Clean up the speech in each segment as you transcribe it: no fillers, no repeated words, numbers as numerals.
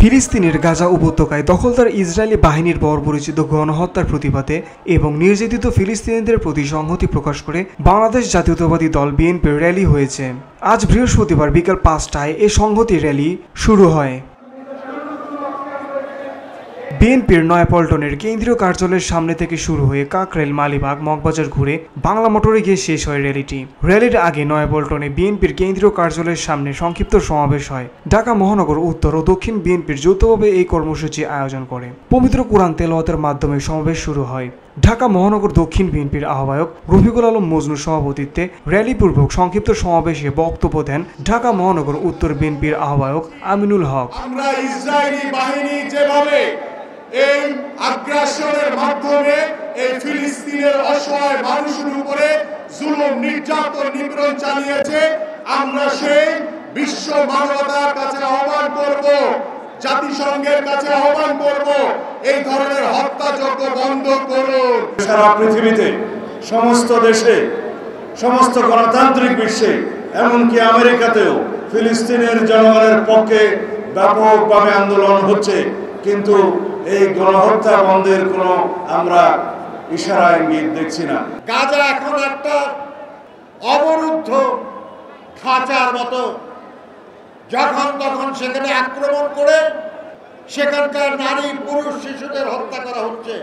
ফিলিস্তিনের গাজা উপত্যকায় দখলদার ইসরায়েলি বাহিনীর বর্বরোচিত গণহত্যার প্রতিবাদে এবং নির্যাতিত ফিলিস্তিনিদের প্রতি সংহতি প্রকাশ করে বাংলাদেশ জাতীয়তাবাদী দল বিএনপির র্যালি হয়েছে। আজ বৃহস্পতিবার বিকেল ৫টায় এ সংহতি র্যালি শুরু হয়। বিএনপির নয়াপল্টনের কেন্দ্রীয় কার্যালয়ের সামনে থেকে শুরু হয়ে কাকরাইল, মালিবাগ, মগবাজার ঘুরে বাংলা মোটরে গিয়ে শেষ হয় র্যালিটি। র্যালির আগে নয়াপল্টনে বিএনপির কেন্দ্রীয় কার্যালয়ের সামনে সংক্ষিপ্ত সমাবেশ হয়। ঢাকা মহানগর উত্তর ও দক্ষিণ বিএনপির যৌথভাবে এই কর্মসূচি আয়োজন করে। পবিত্র কোরআন তেলাওয়াতের মাধ্যমে সমাবেশ শুরু হয়। ঢাকা মহানগর দক্ষিণ বিএনপির আহ্বায়ক রফিকুল আলম মজনুর সভাপতিত্বে র্যালিপূর্বক সংক্ষিপ্ত সমাবেশে বক্তব্য দেন ঢাকা মহানগর উত্তর বিএনপির আহ্বায়ক আমিনুল হক। আমরা ইসরায়েলি বাহিনী যেভাবে এই আগ্রাসনের মাধ্যমে এই ফিলিস্তিনের অসহায় মানুষের উপরে জুলুম, নির্যাতন, নিপীড়ন চালিয়েছে, আমরা সেই বিশ্ব মানবতার কাছে আহ্বান করব, জাতিসংঘের কাছে আহ্বান করব, এই ধরনের হত্যাযজ্ঞ বন্ধ করুন। সারা পৃথিবীতে সমস্ত দেশে, সমস্ত গণতান্ত্রিক বিশ্বে, এমনকি আমেরিকাতেও ফিলিস্তিনের জনগণের পক্ষে ব্যাপকভাবে আন্দোলন হচ্ছে, কিন্তু এই গণহত্যা বন্ধের কোনো আমরা ইশারা ইঙ্গিত দেখছি না। গাজা এখন একটা অবরুদ্ধ খাঁচার মতো, যখন তখন সেখানে আক্রমণ করে সেখানকার নারী, পুরুষ, শিশুদের হত্যা করা হচ্ছে।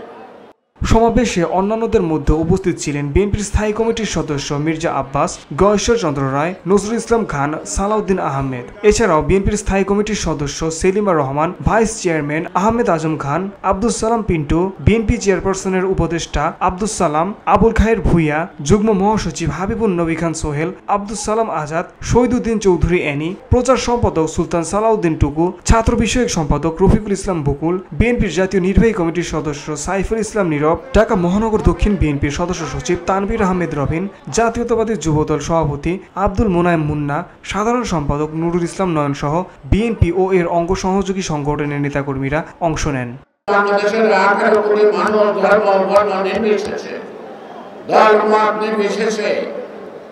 সমাবেশে অন্যান্যদের মধ্যে উপস্থিত ছিলেন বিএনপির স্থায়ী কমিটির সদস্য মির্জা আব্বাস, গয়েশ্বর চন্দ্র রায়, নজরুল ইসলাম খান, সালাউদ্দিন আহমেদ। এছাড়াও বিএনপির স্থায়ী কমিটির সদস্য Selima Rahman, vice chairman Ahmed Azam Khan, Abdul Salam Pintu, BNP চেয়ারপারসনের উপদেষ্টা আব্দুল সালাম, আবুল খায়ের ভুইয়া, যুগ্ম মহাসচিব হাবিবুন নবী খান সোহেল, আব্দুল সালাম আজাদ, শহীদুদ্দিন চৌধুরী অ্যানি, প্রচার সম্পাদক সুলতান সালাউদ্দিন টুকু, ছাত্র বিষয়ক সম্পাদক রফিকুল ইসলাম বকুল, বিএনপির জাতীয় নির্বাহী কমিটির সদস্য সাইফুল ইসলাম নীরব, ঢাকা মহানগর দক্ষিণ বিএনপির সদস্য সচিব তানভীর আহমেদ রবিন, জাতীয়তাবাদী যুবদল সভাপতি আব্দুল মোনায়েম মুন্না, সাধারণ সম্পাদক নুরুল ইসলাম নয়ন সহ বিএনপি ও এর অঙ্গ সহযোগী সংগঠনের নেতাকর্মীরা অংশ নেন। বাংলাদেশের 18 কোটি মানুষ ধর্ম, বর্ণ নির্বিশেষে, ধর্মমত নির্বিশেষে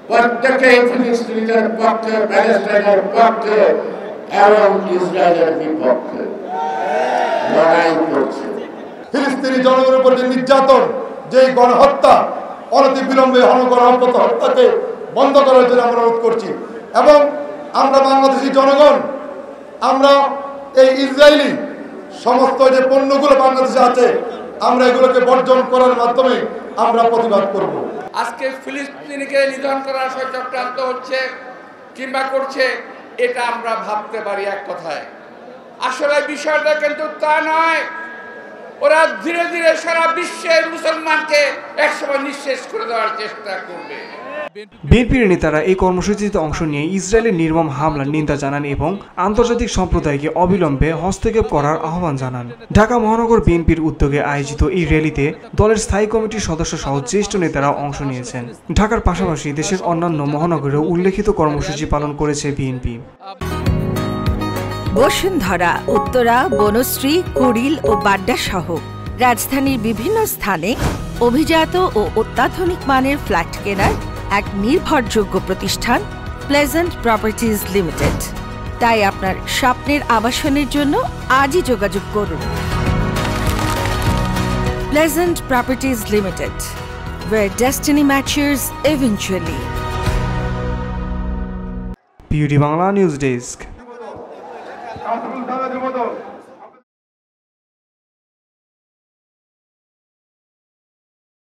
প্রত্যেকেই ফিলিস্তিনিদের পক্ষে, প্যালেস্টাইনের পক্ষে এবং ইসরায়েলের বিপক্ষে লড়াই করছে। ফিলিস্তিনি জনগণের উপর যে নির্যাতন, যে গণহত্যা, অনতি বিলম্বে হত্যাকে বন্ধ করার জন্য আমরা অনুরোধ করছি। এবং আমরা বাংলাদেশি জনগণ, আমরা এই ইসরায়েলি সমস্ত যে পণ্যগুলো বাংলাদেশে আছে, আমরা এগুলোকে বর্জন করার মাধ্যমে আমরা প্রতিবাদ করব। আজকে ফিলিস্তিনিকে নিধন করার চক্রান্ত হচ্ছে কিংবা করছে, এটা আমরা ভাবতে পারি এক কথায়। আসলে বিষয়টা কিন্তু তা নয়। ওরা ধীরে ধীরে সারা বিশ্বের মুসলমানকে একসময় নিঃশেষ করে দেওয়ার চেষ্টা করবে। বিএনপির নেতারা এই কর্মসূচিতে অংশ নিয়ে ইসরায়েলের নির্মম হামলার নিন্দা জানান এবং আন্তর্জাতিক সম্প্রদায়কে অবিলম্বে হস্তক্ষেপ করার আহ্বান জানান। ঢাকা মহানগর বিএনপির উদ্যোগে আয়োজিত এই র্যালিতে দলের স্থায়ী কমিটির সদস্য সহ জ্যেষ্ঠ নেতারা অংশ নিয়েছেন। ঢাকার পাশাপাশি দেশের অন্যান্য মহানগরেও উল্লেখিত কর্মসূচি পালন করেছে বিএনপি। বসুন্ধরা, উত্তরা, বনশ্রী, কুড়িল ও বাড্ডা সহ রাজধানীর বিভিন্ন স্থানে অভিজাত ও অত্যাধুনিক মানের ফ্ল্যাট কেনার এক নির্ভরযোগ্য প্রতিষ্ঠান প্লেজেন্ট প্রপার্টিজ লিমিটেড। তাই আপনার স্বপ্নের আবাসনের জন্য আজই যোগাযোগ করুন। Pleasant properties limited, where destiny matches eventually. পিউডি বাংলা নিউজ ডেস্ক। যুবদল